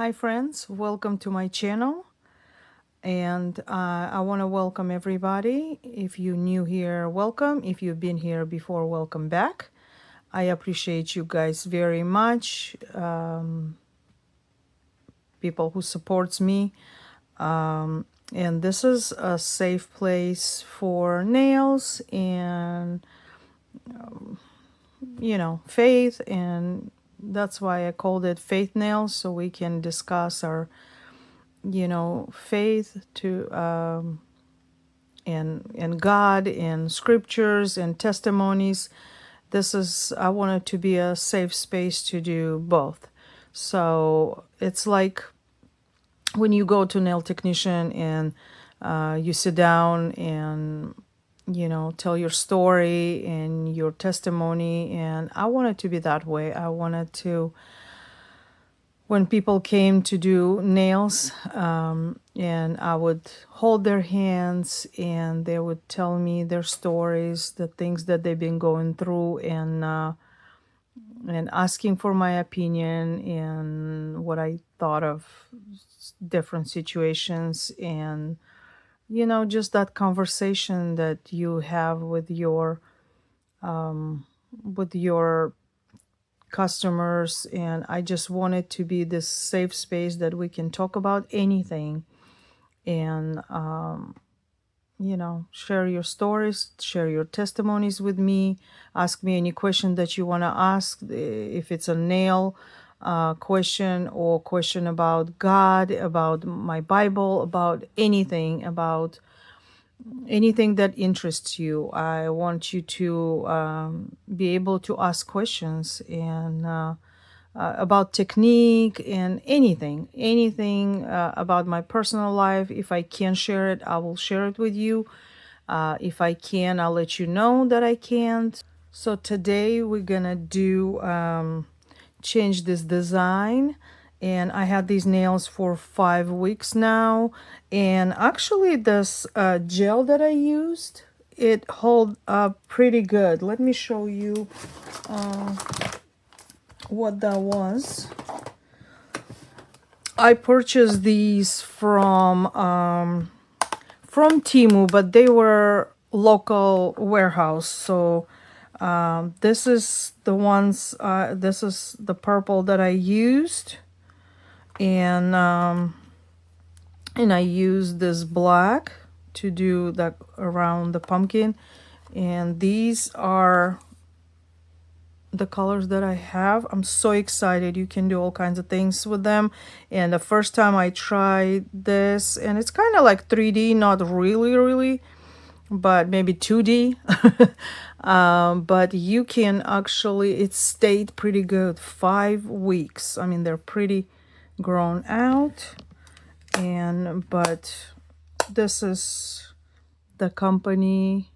Hi friends, welcome to my channel, and I want to welcome everybody. If you're new here, welcome. If you've been here before, welcome back. I appreciate you guys very much, people who supports me. And this is a safe place for nails and faith, and that's why I called it Faith Nails, so we can discuss our faith to and God and scriptures and testimonies. I want it to be a safe space to do both. So it's like when you go to nail technician and you sit down and tell your story and your testimony, and I want it to be that way. I wanted to, when people came to do nails, and I would hold their hands and they would tell me their stories, the things that they've been going through, and asking for my opinion and what I thought of different situations, and just that conversation that you have with your customers. And I just want it to be this safe space that we can talk about anything and share your stories, share your testimonies with me, ask me any question that you want to ask, if it's a nail question or question about God, about my Bible, about anything that interests you. I want you to be able to ask questions and about technique and anything about my personal life. If I can share it, I will share it with you. If I can, I'll let you know that I can't. So today we're gonna do change this design, and I had these nails for 5 weeks now, and actually this gel that I used, it hold up pretty good. Let me show you what that was. I purchased these from Temu, but they were local warehouse. So this is the ones. This is the purple that I used, and I used this black to do that around the pumpkin. And these are the colors that I have. I'm so excited. You can do all kinds of things with them. And the first time I tried this, and it's kind of like 3D, not really, but maybe 2D. But you can actually, it stayed pretty good. 5 weeks. I mean, they're pretty grown out. But this is the company,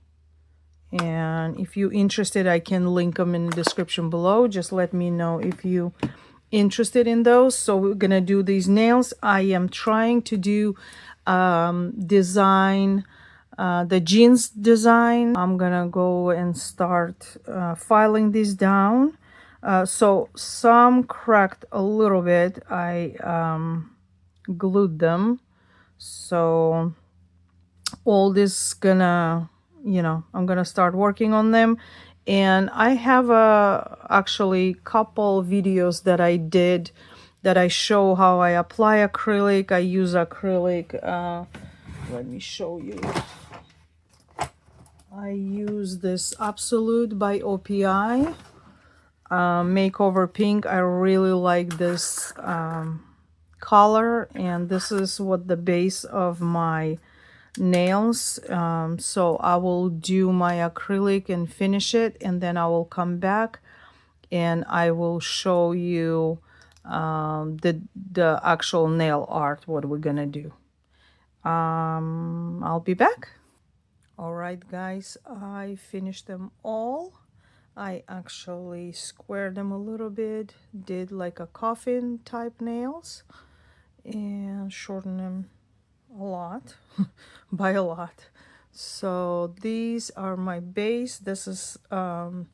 and if you're interested, I can link them in the description below. Just let me know if you interested in those. So we're gonna do these nails. I am trying to do design, the jeans design. I'm gonna go and start filing these down. So some cracked a little bit. I glued them, so all this gonna, I'm gonna start working on them. And I have actually couple videos that I did that I show how I apply acrylic. I use acrylic, let me show you. I use this Absolute by OPI makeover pink. I really like this color, and this is what the base of my nails. So I will do my acrylic and finish it, and then I will come back and I will show you the actual nail art, what we're gonna do. I'll be back. All right guys, I finished them all. I actually squared them a little bit, did like a coffin type nails, and shortened them a lot by a lot. So these are my base. This is the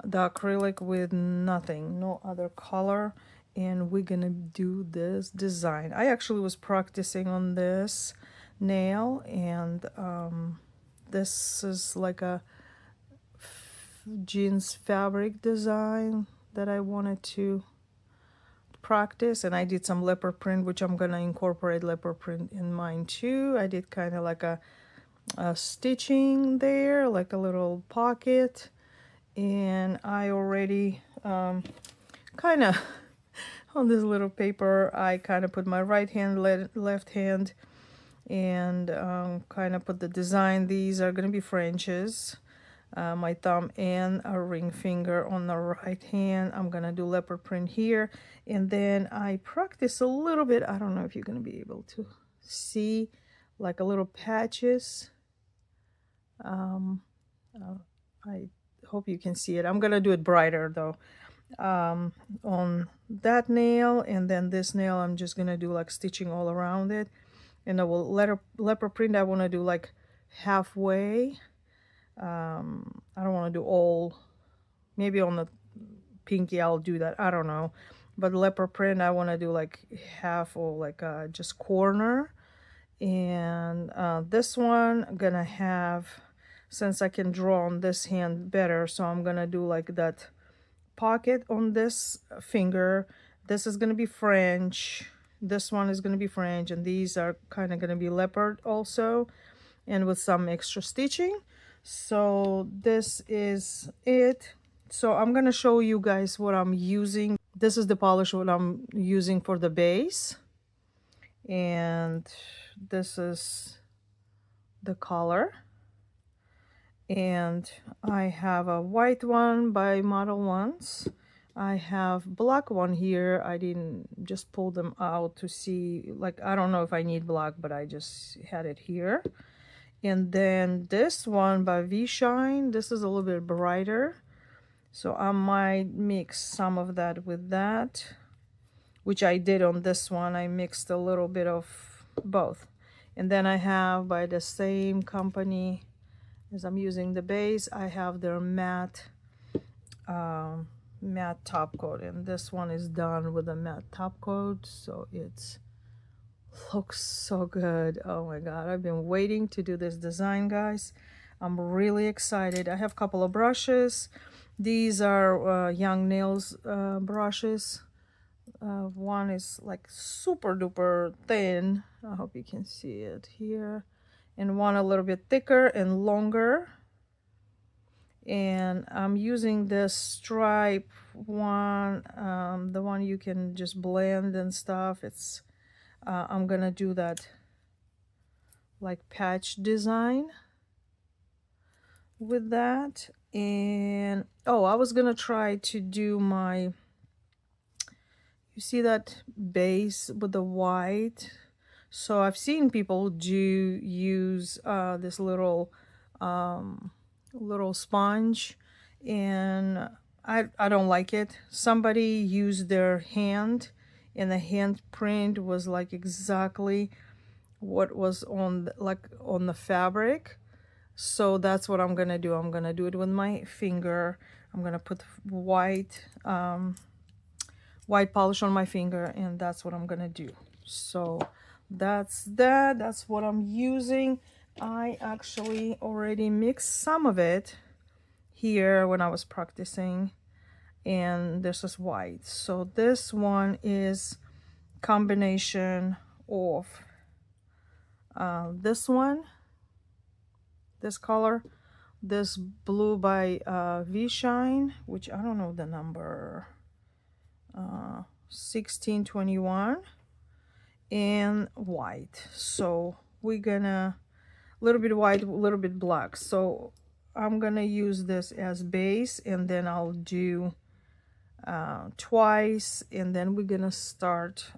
acrylic with nothing, no other color. and we're gonna do this design. I actually was practicing on this nail, and this is like a jeans fabric design that I wanted to practice, and I did some leopard print, which I'm gonna incorporate leopard print in mine too. I did kind of like a stitching there, like a little pocket, and I already kind of on this little paper I kind of put my right hand, left hand, and kind of put the design. These are gonna be Frenches. My thumb and a ring finger on the right hand. I'm gonna do leopard print here, and then I practice a little bit. I don't know if you're gonna be able to see, like a little patches. I hope you can see it. I'm gonna do it brighter though. On that nail, and then this nail I'm just gonna do like stitching all around it, and I will leopard print. I want to do like halfway. I don't want to do all, maybe on the pinky I'll do that, I don't know, but leopard print I want to do like half, or like just corner. And this one I'm gonna have, since I can draw on this hand better, so I'm gonna do like that pocket on this finger. This is gonna be French, this one is gonna be French, and these are kind of gonna be leopard also, and with some extra stitching. So this is it. So I'm gonna show you guys what I'm using. This is the polish what I'm using for the base, and this is the color, and I have a white one by Model Ones. I have black one here. I didn't just pull them out to see, like, I don't know if I need black, but I just had it here. And then this one by V Shine, this is a little bit brighter, so I might mix some of that with that, which I did on this one. I mixed a little bit of both. And then I have, by the same company as I'm using the base, I have their matte top coat, and this one is done with a matte top coat, so it's looks so good. Oh my god, I've been waiting to do this design, guys. I'm really excited. I have a couple of brushes. These are Young Nails brushes. One is like super duper thin, I hope you can see it here, and one a little bit thicker and longer. And I'm using this stripe one, the one you can just blend and stuff. It's I'm gonna do that like patch design with that. And oh, I was gonna try to do my, you see that base with the white? So I've seen people use this little sponge, and I don't like it. Somebody used their hand, and the handprint was like exactly what was on on the fabric. So that's what I'm gonna do. I'm gonna do it with my finger. I'm gonna put white polish on my finger, and that's what I'm gonna do. So that's what I'm using. I actually already mixed some of it here when I was practicing, and this is white. So this one is combination of this one, this color, this blue by V Shine, which I don't know the number, 1621, and white. So we're gonna, a little bit white, a little bit black. So I'm gonna use this as base, and then I'll do twice, and then we're gonna start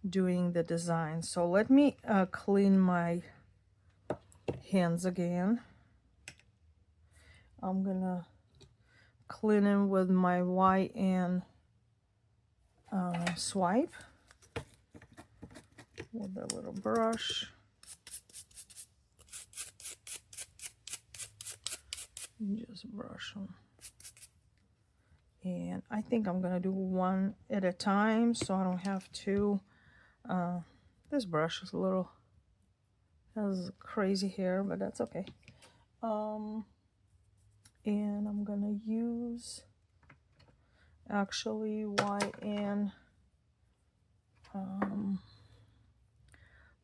doing the design. So let me clean my hands again. I'm gonna clean them with my white and swipe with a little brush. Just brush them. And I think I'm gonna do one at a time so I don't have to. This brush is a little, has crazy hair, but that's okay. And I'm gonna use actually YN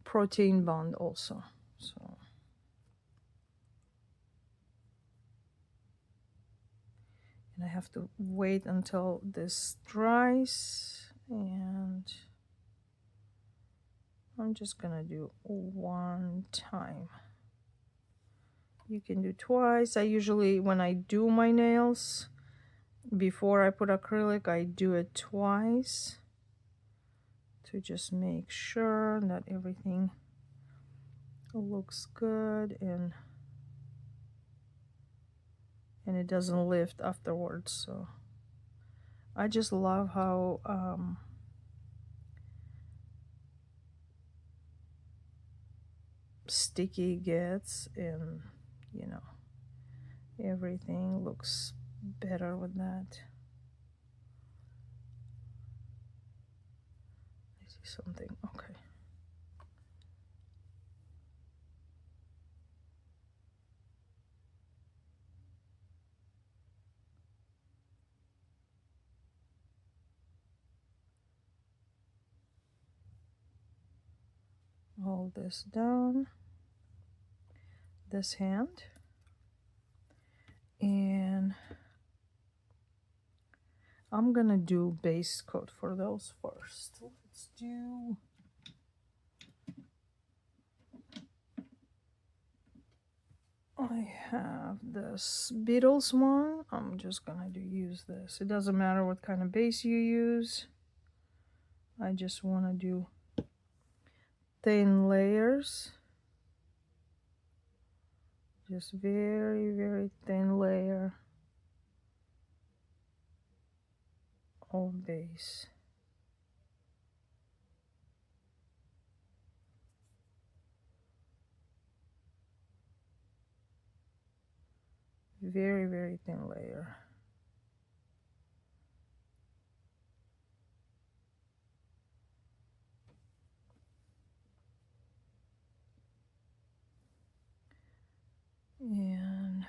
protein bond also. So, and I have to wait until this dries, and I'm just gonna do one time. You can do twice. I usually, when I do my nails, before I put acrylic, I do it twice to just make sure that everything looks good and it doesn't lift afterwards. So I just love how sticky it gets, and you know, everything looks better with that. I see something. Okay. Hold this down, this hand, and I'm gonna do base coat for those first. Let's do, I have this Beatles one. I'm just gonna use this. It doesn't matter what kind of base you use. I just want to do thin layers. Just very, very thin layer of base. Very, very thin layer. And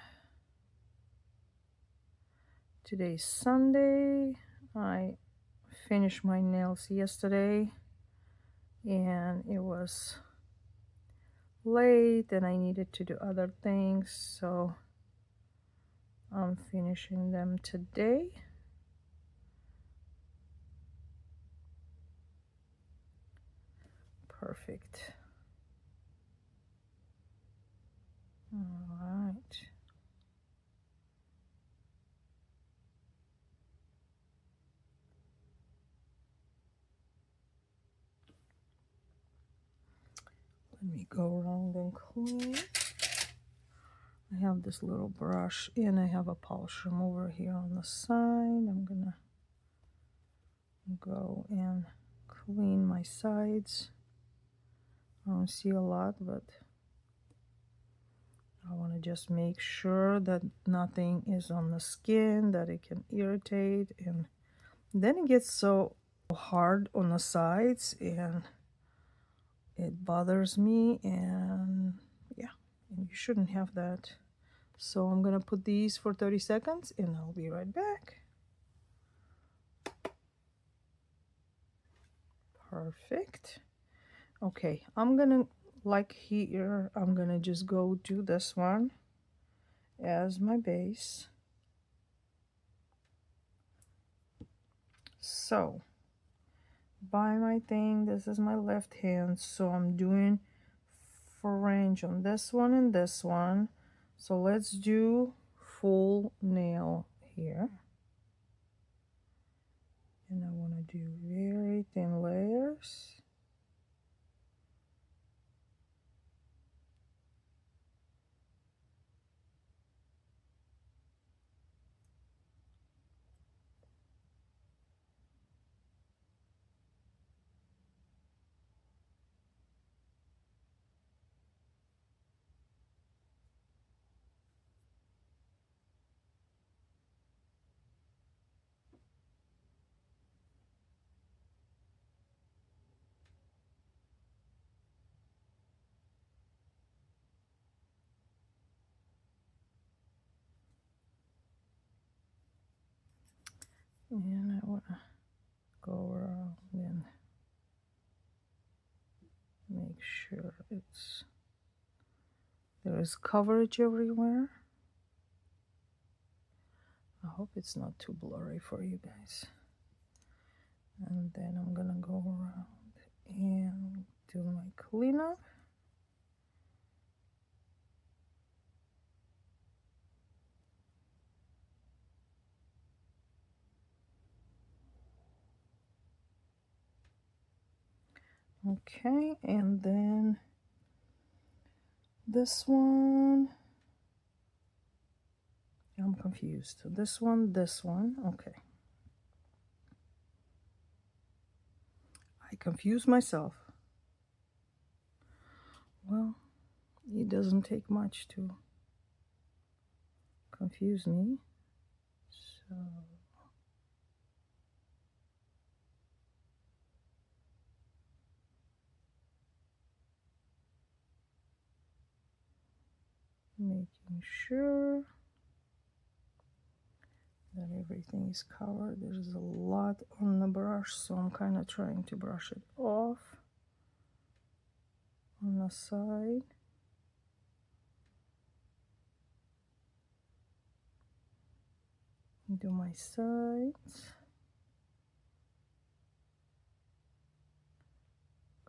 today's Sunday. I finished my nails yesterday and it was late and I needed to do other things, so I'm finishing them today. Perfect. All right. Let me go around and clean. I have this little brush and I have a polish remover here on the side. I'm gonna go and clean my sides. I don't see a lot, but I want to just make sure that nothing is on the skin that it can irritate, and then it gets so hard on the sides and it bothers me, and yeah, and you shouldn't have that. So I'm gonna put these for 30 seconds and I'll be right back. Perfect. Okay, I'm gonna, like here, I'm gonna just go do this one as my base. So by my thing, this is my left hand, so I'm doing fringe on this one and this one. So let's do full nail here, and I want to do very thin layers. And I want to go around and make sure there is coverage everywhere. I hope it's not too blurry for you guys. And then I'm gonna go around and do my cleanup. Okay, and then this one, I'm confused. This one, okay. I confused myself. Well, it doesn't take much to confuse me. So making sure that everything is covered. There's a lot on the brush, so I'm kind of trying to brush it off on the side. Do my sides.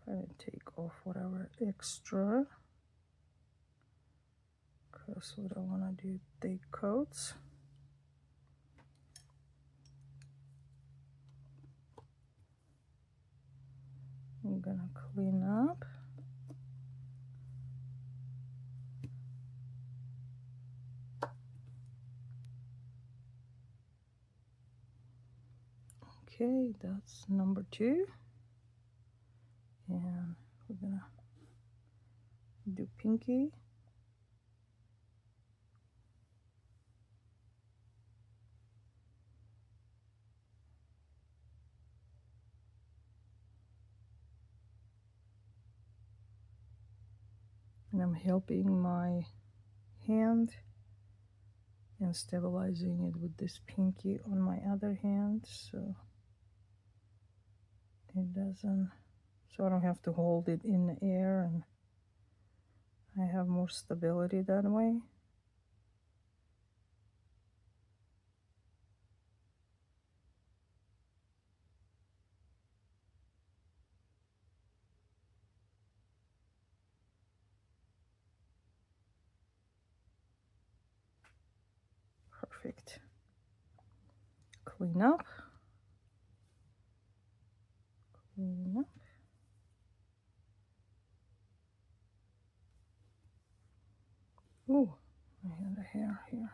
Kind of take off whatever extra, because we don't want to do thick coats. I'm gonna clean up. Okay, that's number 2. And we're gonna do pinky. And I'm helping my hand and stabilizing it with this pinky on my other hand, so it doesn't, so I don't have to hold it in the air, and I have more stability that way. Perfect. Clean up. Clean up. Ooh, I had a hair here.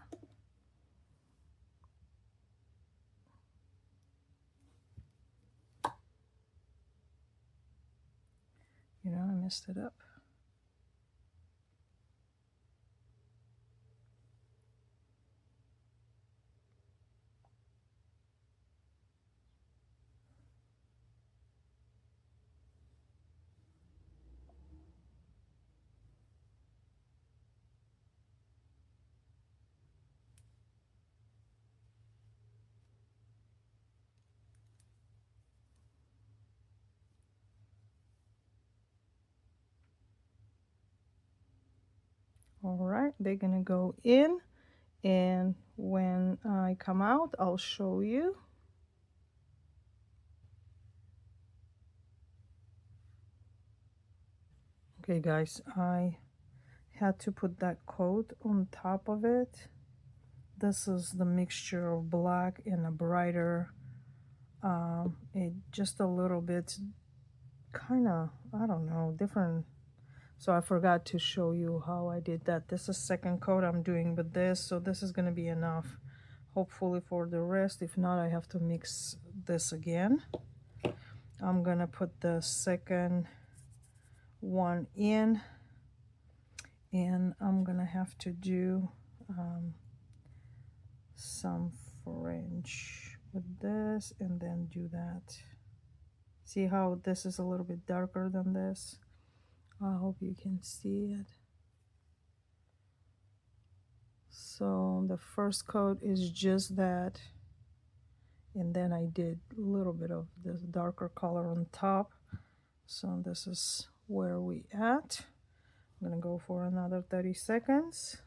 You know, I messed it up. All right, they're gonna go in, and when I come out, I'll show you. Okay, guys, I had to put that coat on top of it. This is the mixture of black and a brighter, it just a little bit, kind of, I don't know, different. So I forgot to show you how I did that. This is second coat I'm doing with this, so this is going to be enough, hopefully, for the rest. If not, I have to mix this again. I'm going to put the second one in, and I'm going to have to do some French with this, and then do that. See how this is a little bit darker than this? I hope you can see it. So the first coat is just that, And then I did a little bit of this darker color on top. So this is where we at. I'm gonna go for another 30 seconds.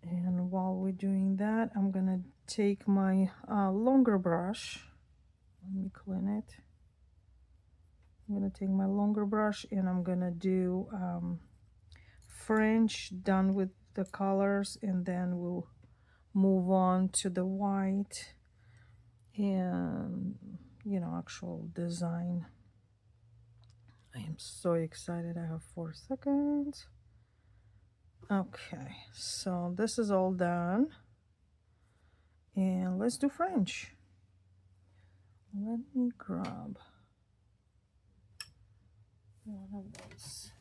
And while we're doing that, I'm gonna take my longer brush. Let me clean it. I'm gonna take my longer brush and I'm gonna do French done with the colors, and then we'll move on to the white and actual design. I am so excited. I have 4 seconds. Okay, so this is all done, and let's do French. Let me grab one of those.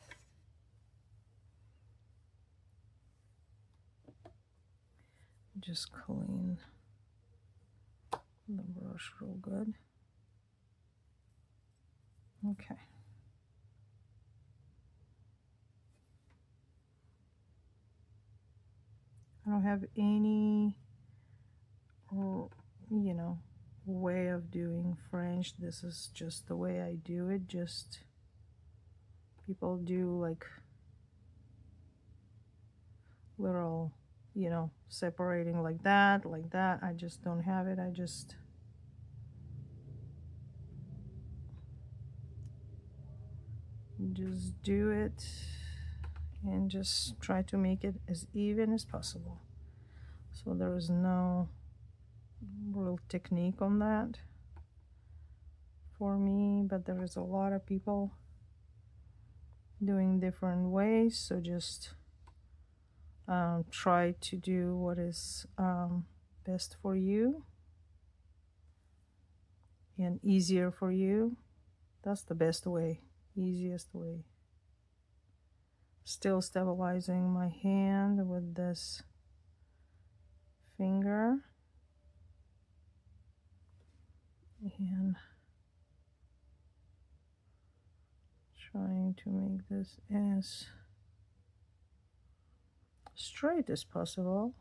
Just clean the brush real good. Okay. I don't have any, way of doing French. This is just the way I do it. Just people do like little, separating like that, like that. I just don't have it. I just do it and just try to make it as even as possible. So there is no real technique on that for me, but there is a lot of people doing different ways. So just try to do what is best for you and easier for you. That's the best way, easiest way. Still stabilizing my hand with this finger and trying to make this as straight as possible.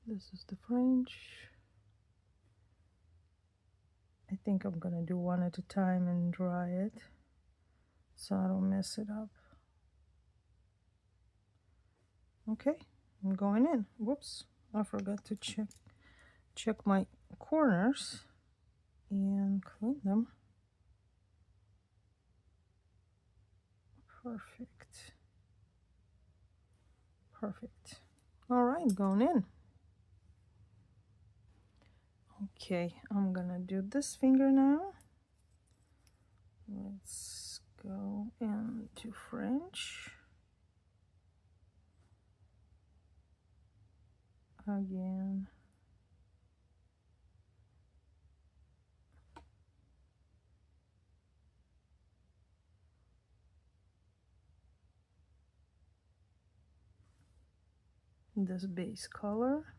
This is the French. I think I'm gonna do one at a time and dry it so I don't mess it up. Okay, I'm going in. Whoops, I forgot to check my corners and clean them. Perfect. Perfect. All right, going in. Okay, I'm gonna do this finger now. Let's go into French again. This base color.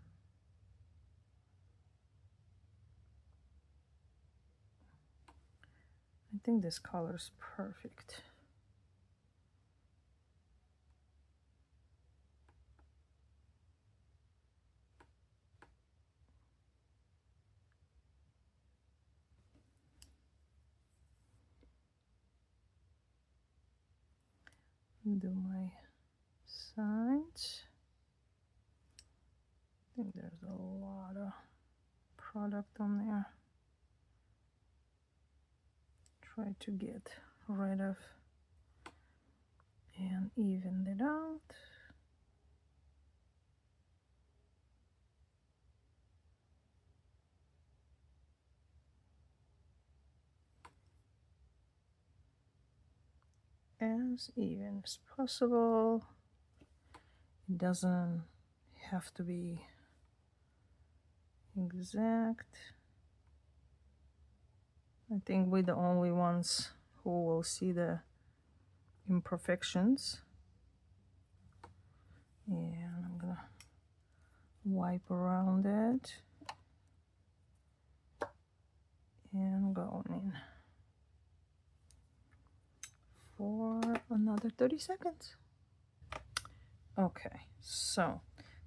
I think this color is perfect. Do my sides. I think there's a lot of product on there. Try to get rid of and even it out. As even as possible. It doesn't have to be exact. I think we're the only ones who will see the imperfections. And I'm gonna wipe around it and go in for another 30 seconds. Okay, so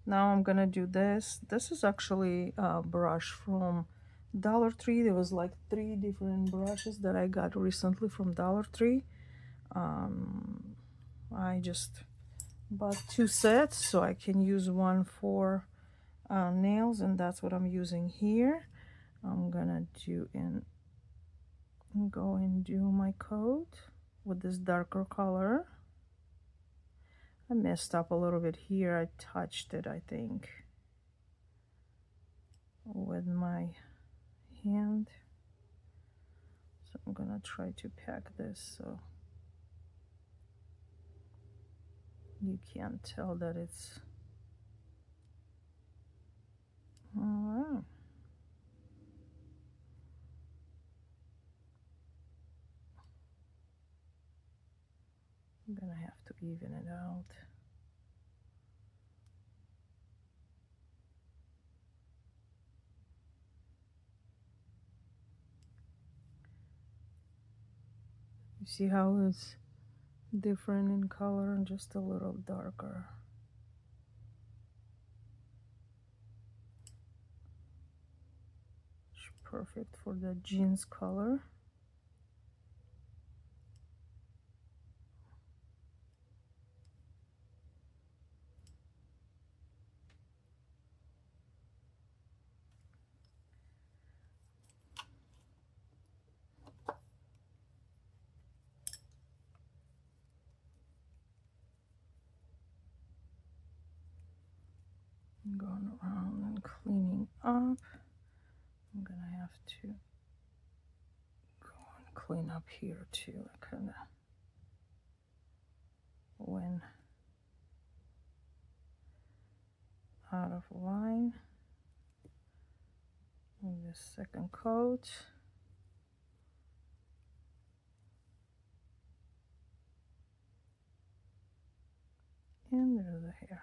now I'm gonna do this. This is actually a brush from Dollar Tree. There was like 3 different brushes that I got recently from Dollar Tree. I just bought 2 sets so I can use one for nails, and that's what I'm using here. I'm gonna go and do my coat with this darker color. I messed up a little bit here. I touched it, I think, with my hand. So I'm gonna try to pack this so you can't tell that it's all right. I'm gonna have to even it out. You see how it's different in color and just a little darker. It's perfect for the jeans color. Going around and cleaning up. I'm gonna have to go and clean up here too. I kind of went out of line with this second coat. And there's the hair.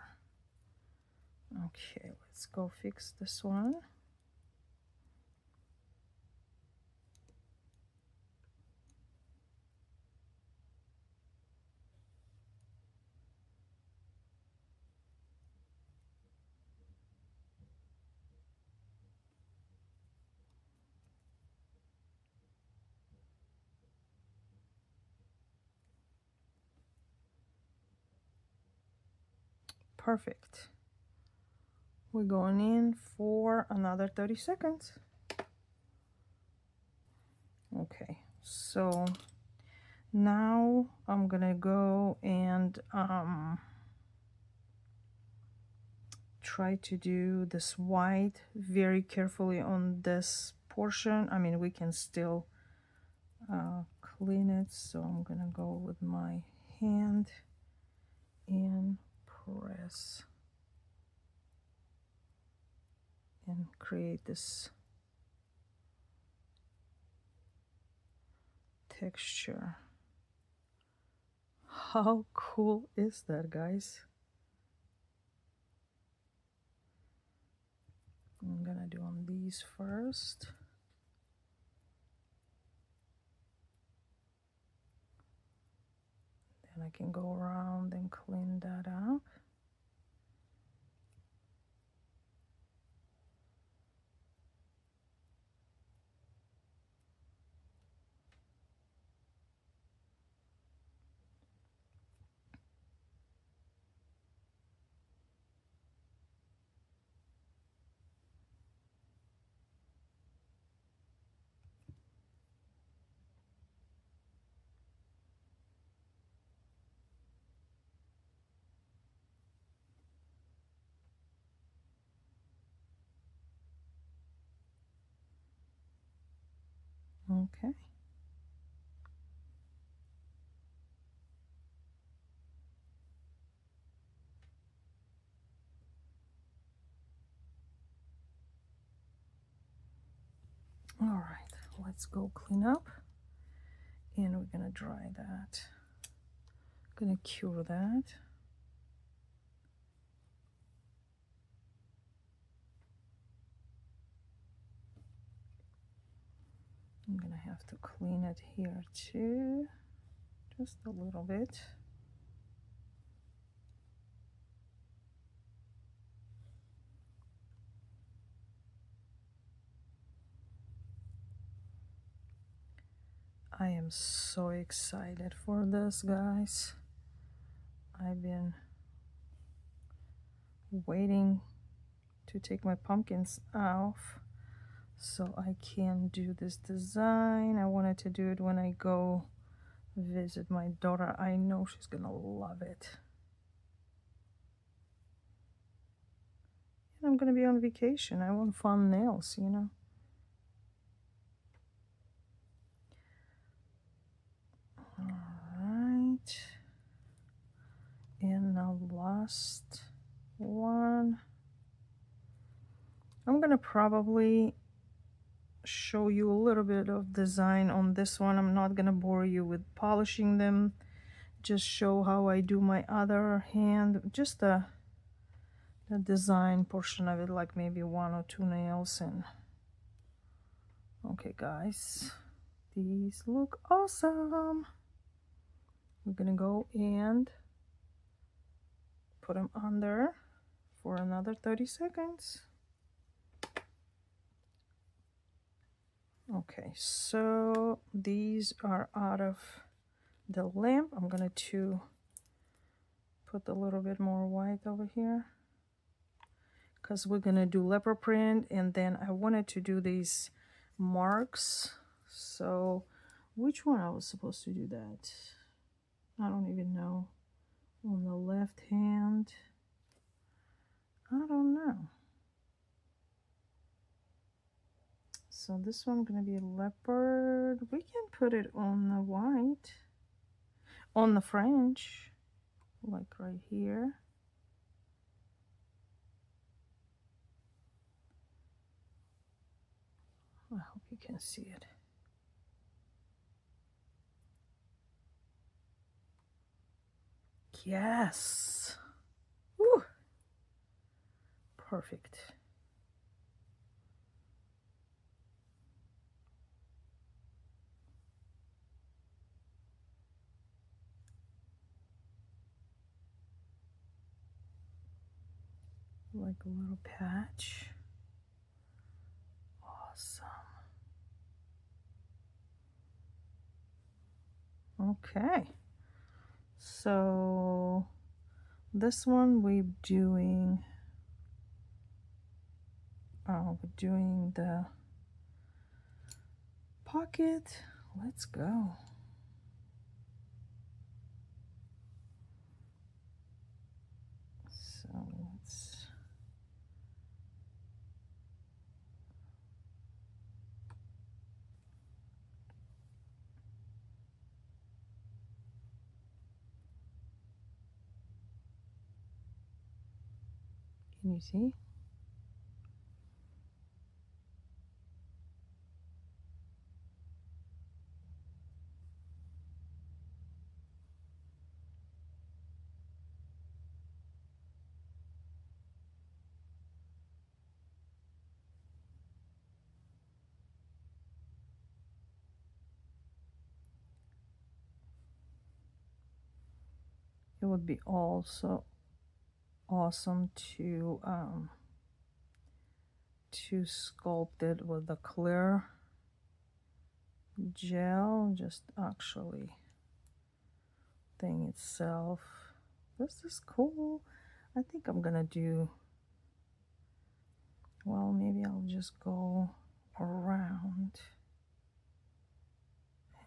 Okay, let's go fix this one. Perfect. We're going in for another 30 seconds. Okay, so now I'm gonna go and try to do this white very carefully on this portion. I mean, we can still clean it, so I'm gonna go with my hand and press and create this texture. How cool is that, guys? I'm gonna do on these first. Then I can go around and clean that up. Okay. All right, let's go clean up, and we're gonna dry that. Gonna cure that. I'm gonna have to clean it here too, just a little bit. I am so excited for this, guys. I've been waiting to take my pumpkins off so I can do this design. I wanted to do it when I go visit my daughter. I know she's gonna love it. And I'm gonna be on vacation. I want fun nails, you know. All right. And the last one. I'm gonna probably show you a little bit of design on this one. I'm not gonna bore you with polishing them. Just show how I do my other hand. Just the design portion of it, like maybe 1 or 2 nails. And okay, guys, these look awesome. We're gonna go and put them under for another 30 seconds. Okay, so these are out of the lamp. I'm going to put a little bit more white over here because we're going to do leopard print, and then I wanted to do these marks. So which one I was supposed to do that? I don't even know. On the left hand, I don't know. So this one going to be leopard. We can put it on the white, on the French, like right here. I hope you can see it. Yes. Woo. Perfect. Like a little patch. Awesome. Okay. So this one we're doing the pocket. Let's go. So let's can you see? It would be also awesome to sculpt it with the clear gel, just actually thing itself. This is cool. I think I'm gonna do, well, maybe I'll just go around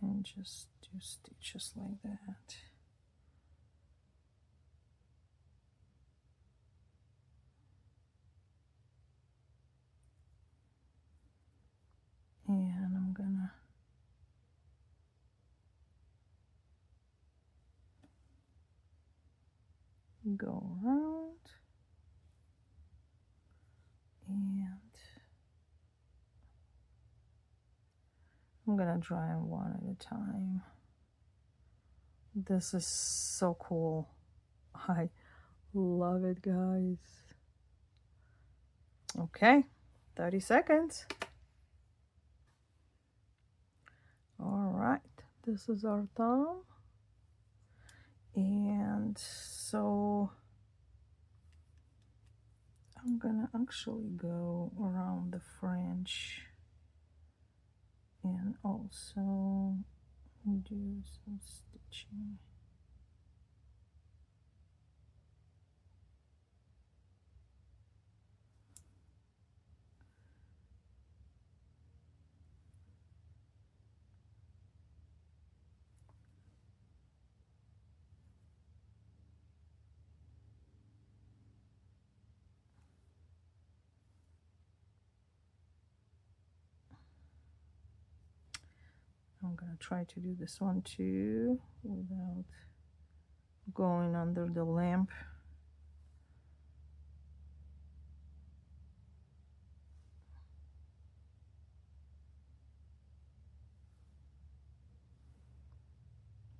and just do stitches like that. And I'm gonna go around and I'm gonna dry them one at a time. This is so cool. I love it, guys. Okay, 30 seconds. This is our thumb. And so I'm gonna actually go around the fringe and also do some stitching. I'm gonna try to do this one too without going under the lamp.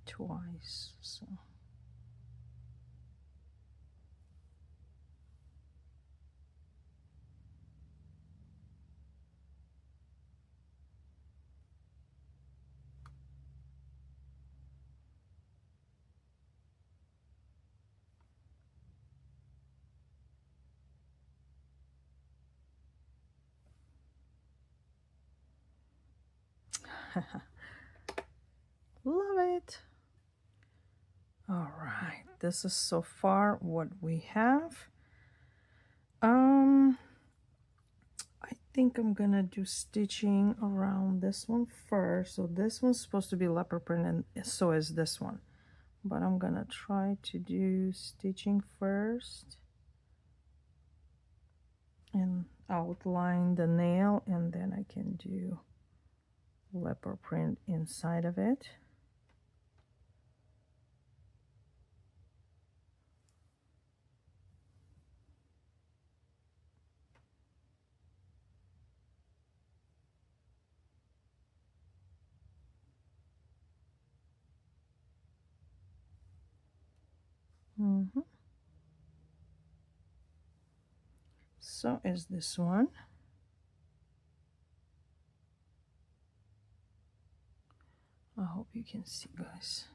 Twice, so love it. All right, this is so far what we have. I think I'm gonna do stitching around this one first. So this one's supposed to be leopard print, and so is this one. But I'm gonna try to do stitching first and outline the nail, and then I can do leopard print inside of it. So is this one. I hope you can see, guys.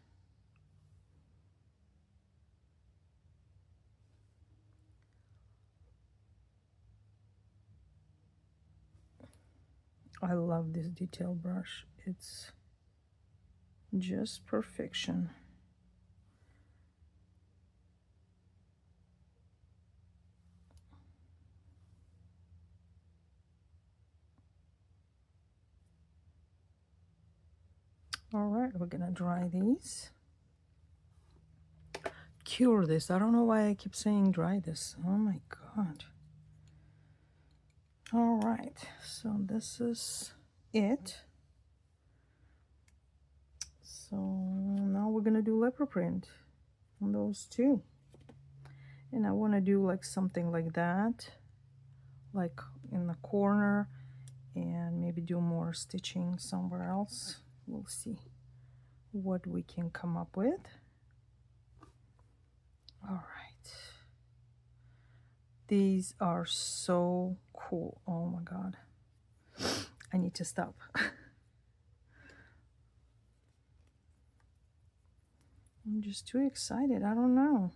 I love this detail brush. It's just perfection. All right, we're gonna dry these. Cure this. I don't know why I keep saying dry this. Oh my god. All right, so this is it. So now we're gonna do leopard print on those two. And I want to do like something like that, like in the corner, and maybe do more stitching somewhere else. We'll see what we can come up with. All right. These are so cool. Oh my god. I need to stop. I'm just too excited. I don't know.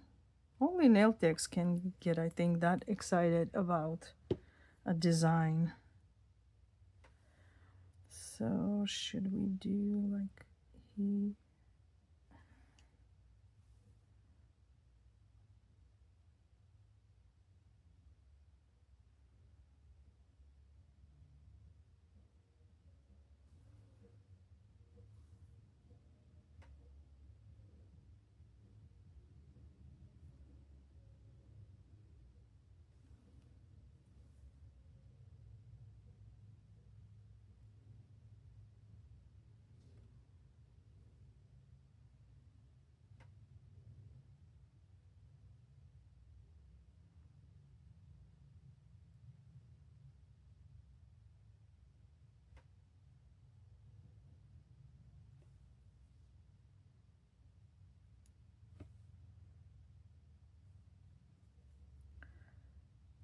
Only nail techs can get, I think, that excited about a design. So should we do like he?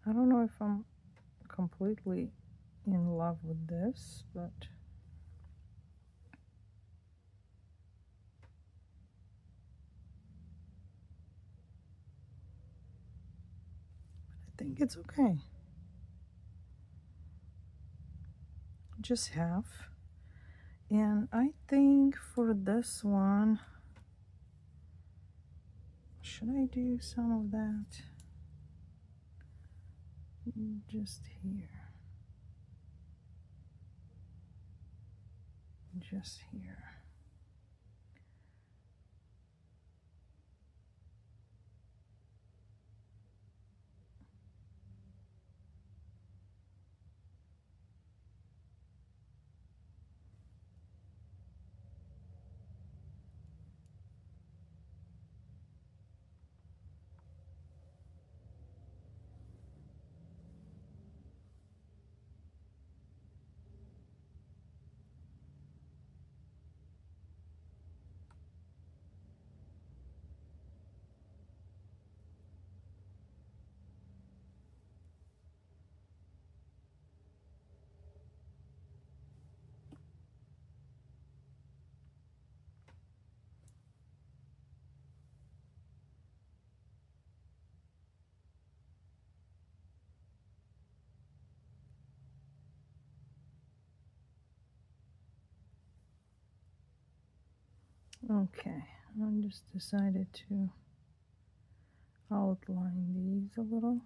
I don't know if I'm completely in love with this, but think it's okay. Just half. And I think for this one, should I do some of that? Just here. Just here. Okay, I just decided to outline these a little.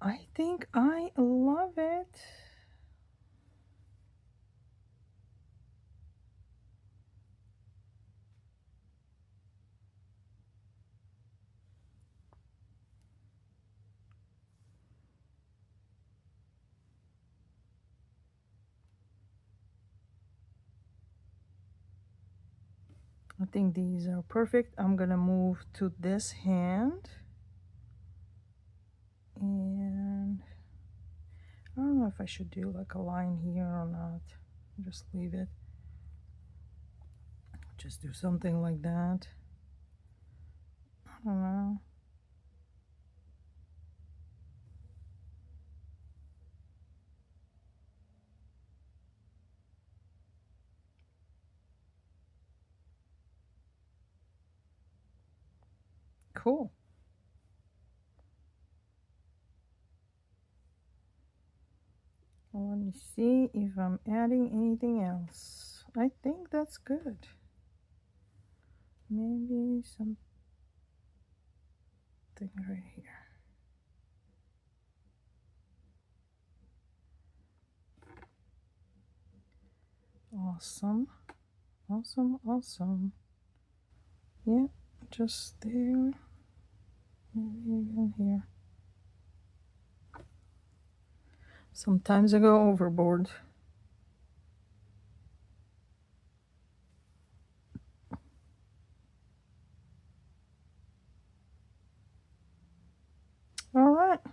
I think I love it. I think these are perfect. I'm gonna move to this hand. And I don't know if I should do like a line here or not. Just leave it. Just do something like that. I don't know. Cool. Well, let me see if I'm adding anything else. I think that's good. Maybe something right here. Awesome. Awesome, awesome. Yeah, just there. Maybe even here. Sometimes I go overboard. All right. I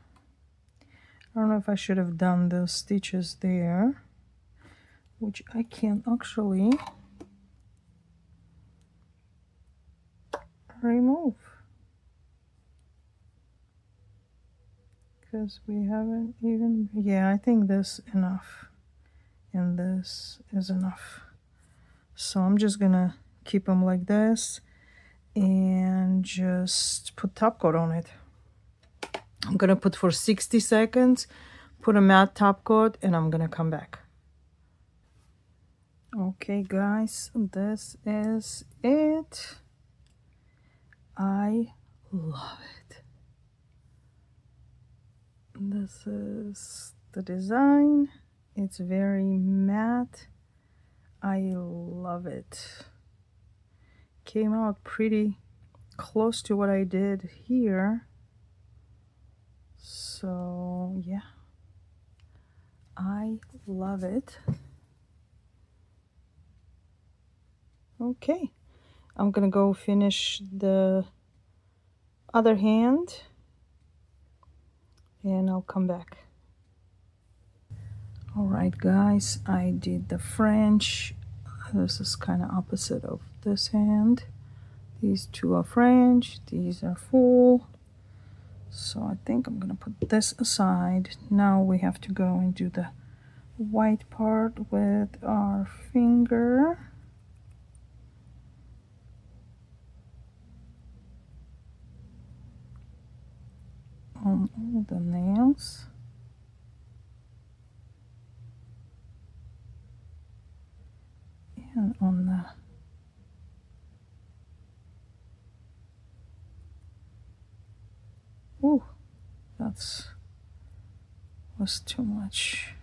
don't know if I should have done the stitches there, which I can actually remove because we haven't even, yeah, I think this enough and this is enough. So I'm just gonna keep them like this and just put top coat on it. I'm gonna put for 60 seconds, put a matte top coat, and I'm gonna come back. Okay guys, this is it. I love it. This is the design. It's very matte. I love it. Came out pretty close to what I did here. So yeah, I love it. Okay, I'm gonna go finish the other hand and I'll come back. All right guys, I did the French. This is kind of opposite of this hand. These two are French, these are full. So I think I'm gonna put this aside. Now we have to go and do the white part with our finger on all the nails. And on the ooh, that's was too much.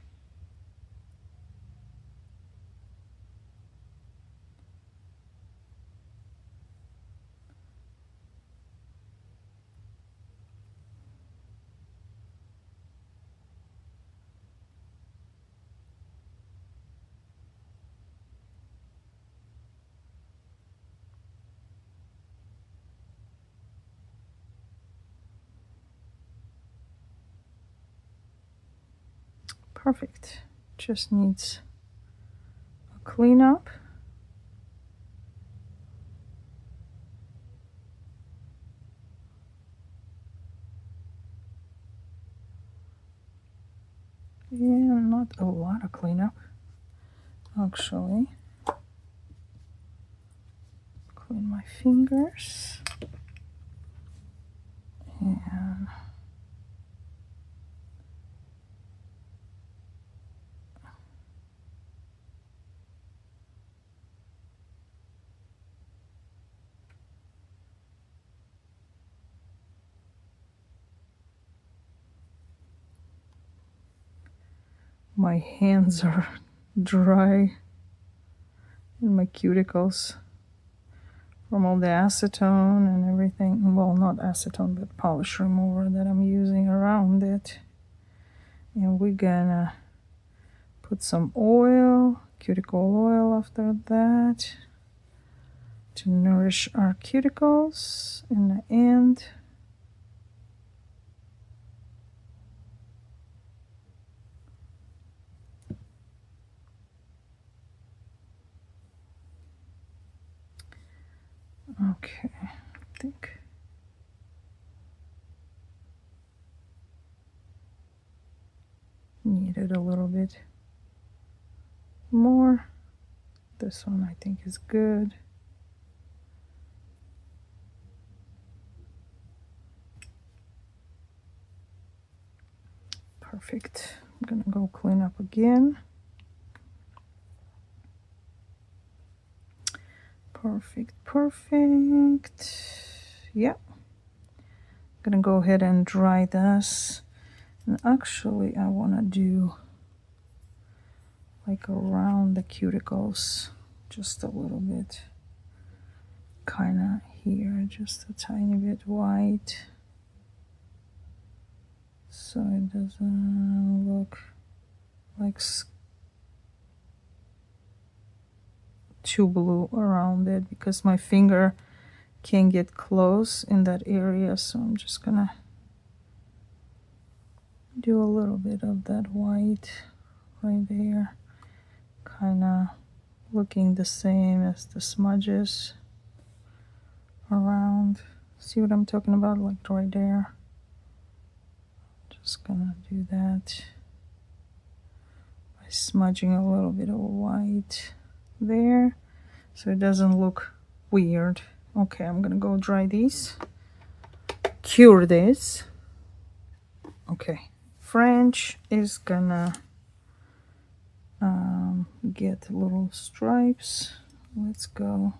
Perfect. Just needs a cleanup. Yeah, not a lot of cleanup, actually. Clean my fingers. And my hands are dry and my cuticles from all the acetone and everything. Well, not acetone, but polish remover that I'm using around it. And we're gonna put some oil, cuticle oil after that to nourish our cuticles in the end. Okay, I think needed a little bit more. This one I think is good. Perfect. I'm gonna go clean up again. Perfect, perfect. Yeah. Gonna go ahead and dry this. And actually I wanna do like around the cuticles just a little bit. Kinda here, just a tiny bit white. So it doesn't look like too blue around it because my finger can't get close in that area. So I'm just gonna do a little bit of that white right there, kind of looking the same as the smudges around. See what I'm talking about? Like right there. Just gonna do that by smudging a little bit of white there so it doesn't look weird. Okay, I'm gonna go dry these, cure this. Okay, French is gonna get little stripes. Let's go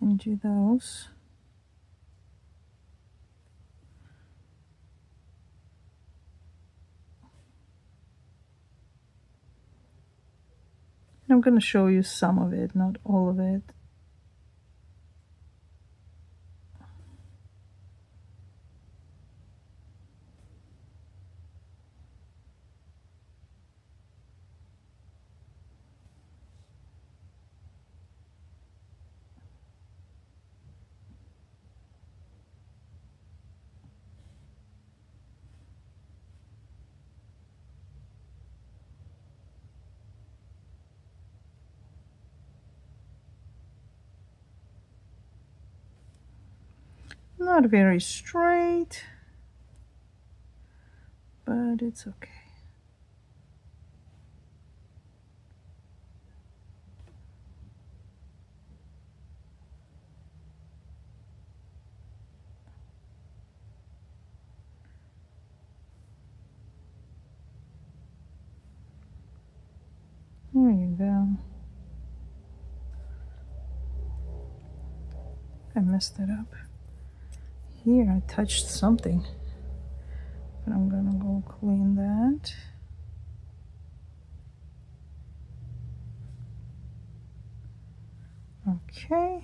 and do those. I'm going to show you some of it, not all of it. Not very straight. but it's okay. There you go. I messed it up. Here I touched something, but I'm gonna go clean that. Okay.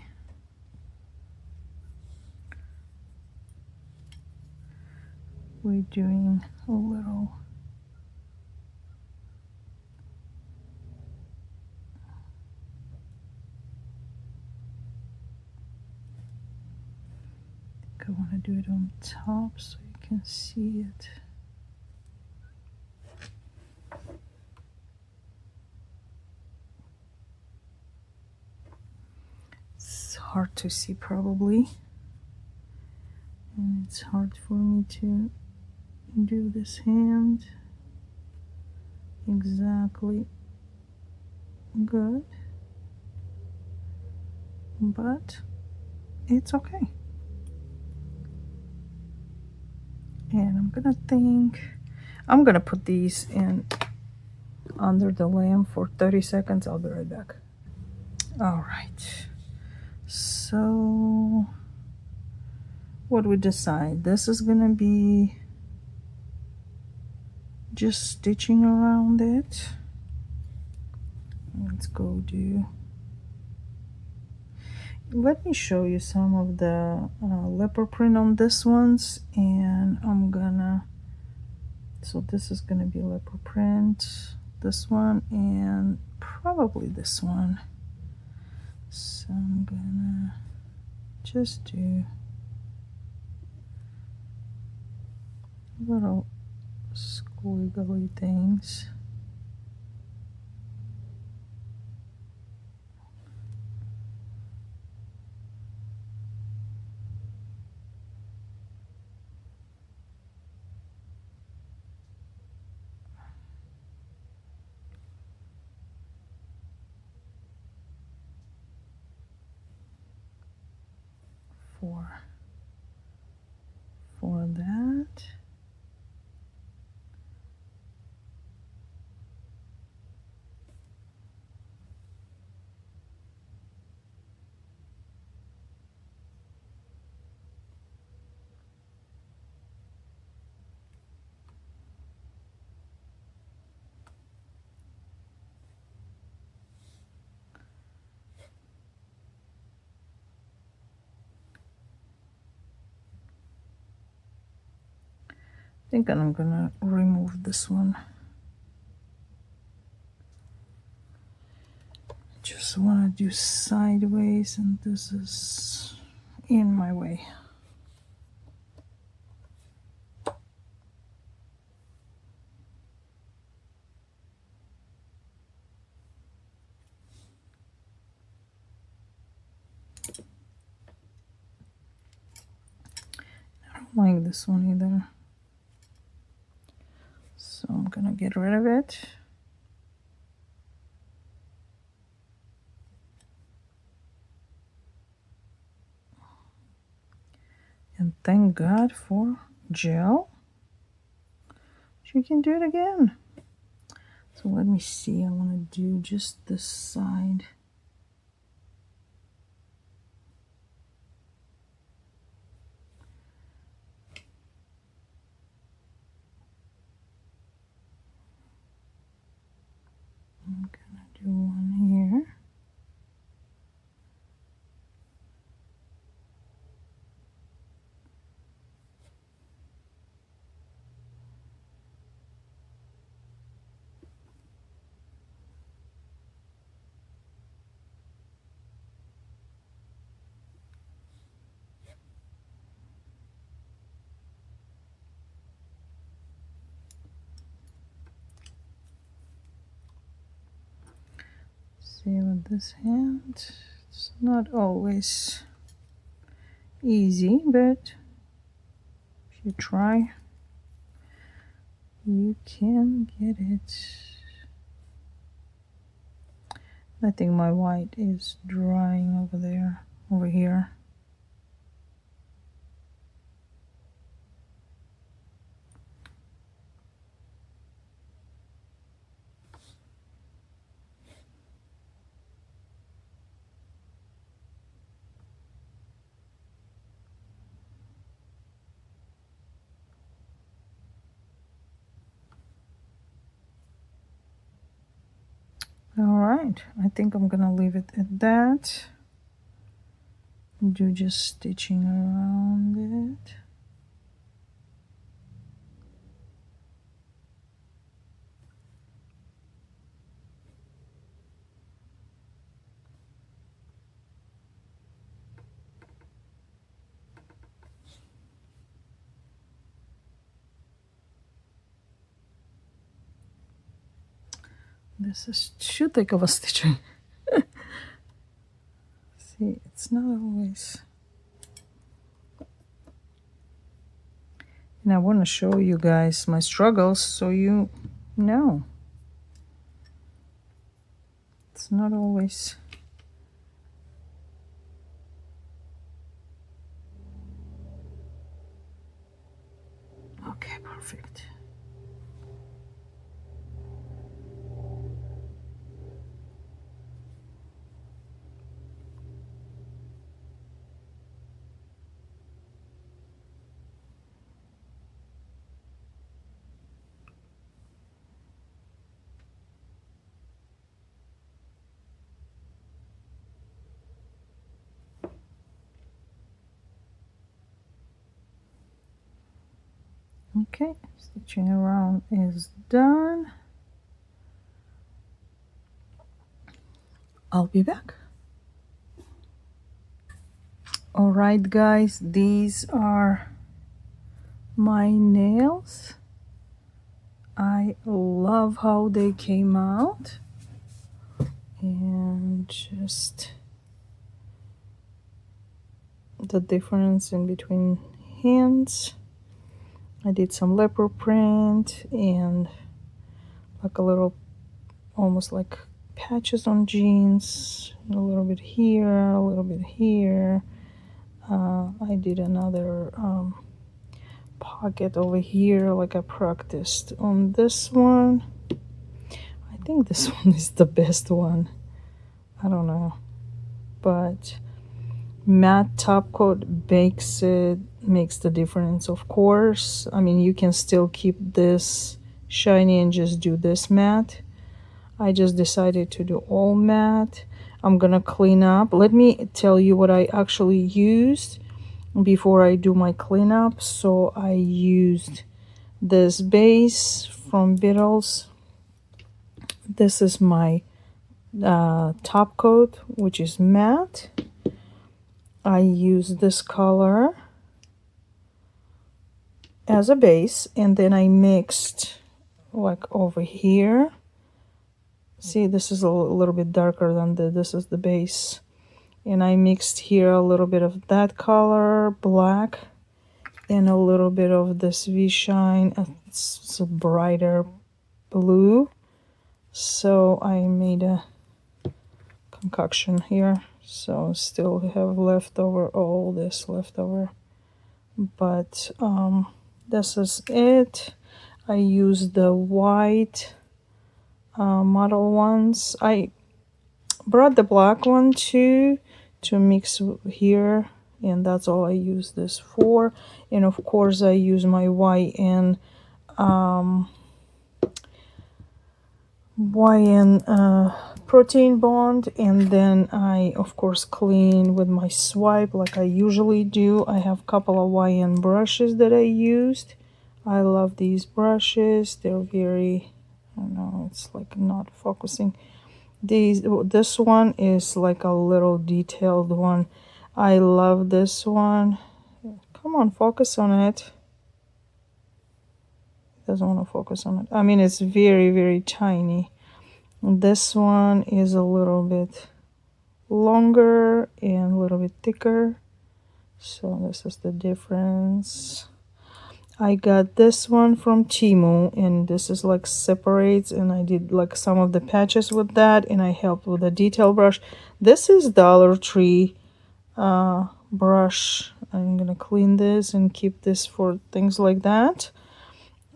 We're doing a little I want to do it on top so you can see it. It's hard to see probably, and it's hard for me to do this hand exactly good, but it's okay. And I'm gonna put these in under the lamp for 30 seconds. I'll be right back. All right, so what we decide, this is gonna be just stitching around it. Let's go do, let me show you some of the leopard print on this ones, and I'm gonna, so this is gonna be leopard print, this one, and probably this one. So I'm gonna just do little squiggly things. For that. I think I'm gonna remove this one. Just want to do sideways, and this is in my way. I don't like this one either, so I'm gonna get rid of it. And thank God for gel. You can do it again. So let me see, I want to do just this side. I'm gonna do one here. See, with this hand, it's not always easy, but if you try, You can get it. I think my white is drying over there, over here. All right, I think I'm gonna leave it at that. Do just stitching around it. This is too thick of a stitching. See, it's not always. And I want to show you guys my struggles so you know. It's not always. Okay, perfect. Okay, stitching around is done. I'll be back. All right, guys, these are my nails. I love how they came out. And just the difference in between hands. I did some leopard print and like a little, almost like patches on jeans, a little bit here, a little bit here. I did another pocket over here, like I practiced on this one. I think this one is the best one. I don't know, but matte top coat makes the difference, of course. I mean, you can still keep this shiny and just do this matte. I just decided to do all matte. I'm gonna clean up. Let me tell you what I actually used before I do my cleanup. So I used this base from Beetles. This is my top coat, which is matte. I use this color as a base, and then I mixed like over here. See, this is a little bit darker than this is the base. And I mixed here a little bit of that color, black, and a little bit of this V-Shine. It's a brighter blue. So I made a concoction here. So still have leftover, all this leftover. But this is it. I use the white model ones. I brought the black one too to mix here, and that's all I use this for. And of course I use my YN protein bond, and then I of course clean with my swipe like I usually do. I have a couple of YN brushes that I used. I love these brushes. They're very, I don't know, it's like not focusing. This one is like a little detailed one. I love this one. Come on, focus on it. Doesn't want to focus on it. I mean, it's very, very tiny. This one is a little bit longer and a little bit thicker. So this is the difference. I got this one from Temu, and this is like separates, and I did like some of the patches with that, and I helped with a detail brush. This is Dollar Tree brush. I'm gonna clean this and keep this for things like that.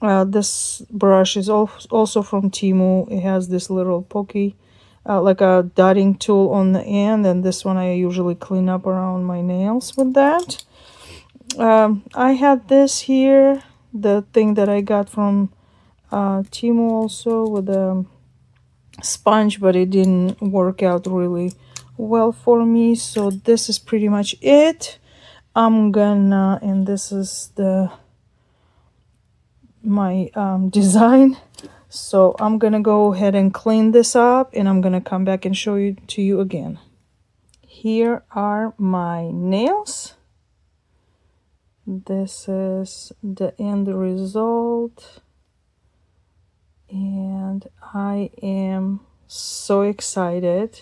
This brush is also from Temu. It has this little pokey, like a dotting tool on the end, and this one I usually clean up around my nails with that. I had this here, the thing that I got from Temu also with a sponge, but it didn't work out really well for me. So this is pretty much it. I'm gonna, and this is the my design. So I'm gonna go ahead and clean this up, and I'm gonna come back and show you to you again. Here are my nails. This is the end result, and I am so excited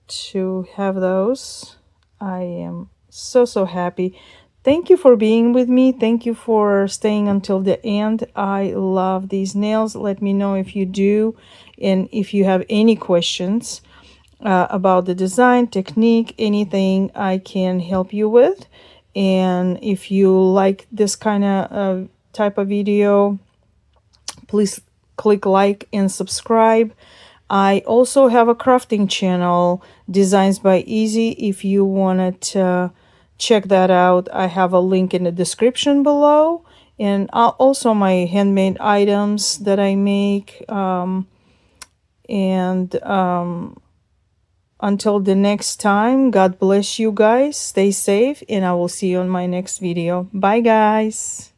to have those. I am so happy. Thank you for being with me. Thank you for staying until the end. I love these nails. Let me know if you do, and if you have any questions about the design, technique, anything I can help you with. And if you like this kind of type of video, please click like and subscribe. I also have a crafting channel, Designs by Easy. If you wanted to check that out, I have a link in the description below. And also my handmade items that I make. Until the next time, God bless you guys. Stay safe, and I will see you on my next video. Bye, guys.